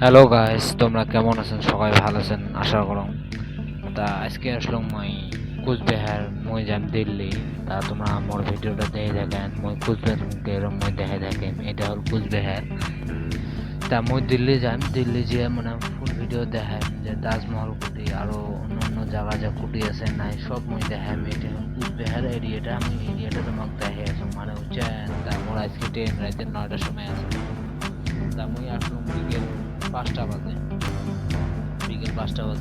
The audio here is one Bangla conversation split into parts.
হ্যালো গাইস, তোমরা কেমন আছেন? সবাই ভালো আছেন আশা করুন। তা আজকে আসলাম মই কুচবিহার মই যাম দিল্লি। তা তোমরা মোর ভিডিওটা দেখে দেখেন মই কুচবিহার এরম মই দেখে দেখেন এটা হল কুচবিহার। তা মই দিল্লি যাম, দিল্লি যেয়ে মানে ফুল ভিডিও দেখাম যে তাজমহল কুটি আরো অন্য অন্য জায়গা যা কুটি আছে নাই সব মই দেখাম। এটা হল কুচবিহার এরিয়াটা, আমি এরিয়াটা তোমাকে দেখে আছো মানে হচ্ছে। তা মোর আজকে ট্রেন রাতে 9টার সময় আছে। তা মুই আসলাম বিকেল 5টা বাজে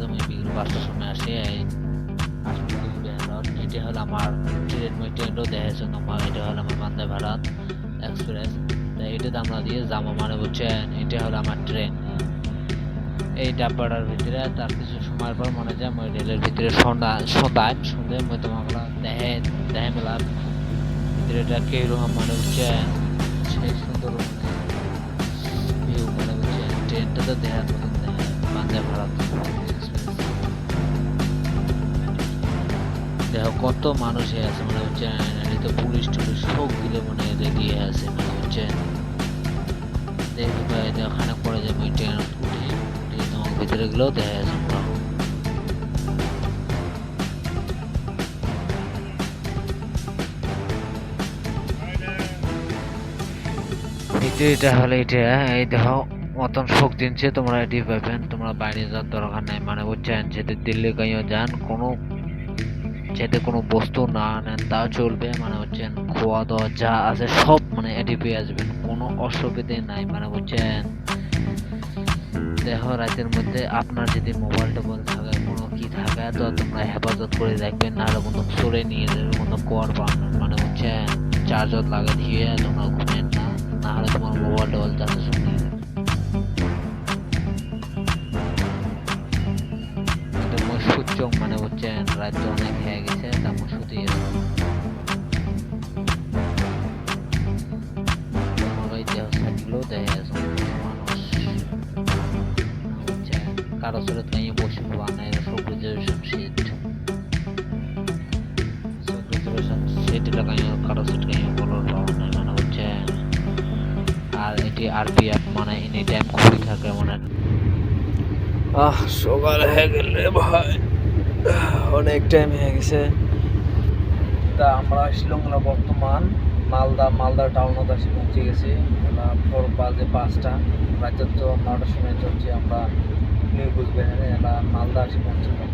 মুই বিকেল 5টার সময় আসি আসলাম কুচবিহার। এটা হলো আমার ট্রেন, মুই ট্রেনও দেখেছো তোমার। এটা হলো আমার বন্দে ভারত এক্সপ্রেস। তা এটাতে আমরা দিয়ে যাবো মানে বুঝছেন। এটা হলো আমার ট্রেন এই ডাব্বাটার ভিতরে। তার কিছু সময়ের পর মনে যায় মই রেলের ভিতরে সন্ধ্যায় মই তোমাকে দেখে দেখে মেলাম ভিতরেটা কিরকম মানে বুঝছেন। সেই সুন্দর ভিউ মানে বুঝছেন। ট্রেনটা তো দেখার মতন দেখে বন্দে ভারত এক্সপ্রেস। দেখো কত মানুষ আছে মানে বুঝছেন। তো পুলিশ টুলিশ সব দিলে মানে রেডি আছে মানে বুঝছেন। দেখি ভাই ওখানে পড়ে যাবে ওই ট্রেন উঠে উঠে তোমার ভিতরে গেলেও দেখা যাচ্ছে পুরো। এটা হলে এটা এই দেখো মতন শোক দিনছে তোমরা এটি পাবেন। তোমরা বাইরে যাওয়ার দরকার নাই মানে বুঝছেন। যেতে দিল্লি কাইও যান কোনো যেতে কোনো বস্তু না নেন তাও চলবে মানে হচ্ছেন। খাওয়া দাওয়া যা আছে সব মানে এটি পেয়ে আসবেন, কোনো অসুবিধে নাই মানে বুঝছেন। দেখো রাতের মধ্যে আপনার যদি মোবাইল টোবাইল থাকে কোনো কি থাকে তো তোমরা হেফাজত করে রাখবেন, নাহলে কোনো চোরে নিয়ে যাবে কোনো কর পাবেন মানে বুঝছেন। চার্জর লাগে দিয়ে তোমরা ঘুমেন না, নাহলে তোমার মোবাইল টোবাইল যাতে সব নিয়ে যাবে। কিন্তু মই সূর্য মানে বুঝছেন রাত অনেক হয়ে গেছে তা মই শুতে সবাই দেহ থাকলেও দেখা আছে মানুষ বুঝছেন। কারো চোরে তাই বসে বানায় সব রিজার্ভেশন সিট সিট লাগাই কারো সিট কাই বলার পাওয়া নাই মানে বুঝছেন। আর এটি আরপিএফ মানে এনি টাইম ঘুরি থাকে মানে। সকাল হয়ে গেলে ভাই অনেক টাইম হয়ে গেছে। তা আমরা আসলাম বর্তমান মালদা টাউনত আসি পৌঁছে গেছি। ভোর বাজে 5টা, রাতের তো 9টার সময় চলছি আমরা নিউ কুচবিহারে। মালদা আসি পৌঁছলাম।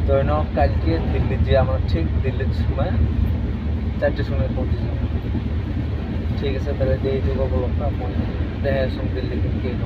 তো কালকে দিল্লি যে আমরা ঠিক দিল্লির সময় 4টার সময় পৌঁছেছিলাম। ঠিক আছে তাহলে এইটুকু ব্লগটা দেখা আসুন দিল্লি কিন্তু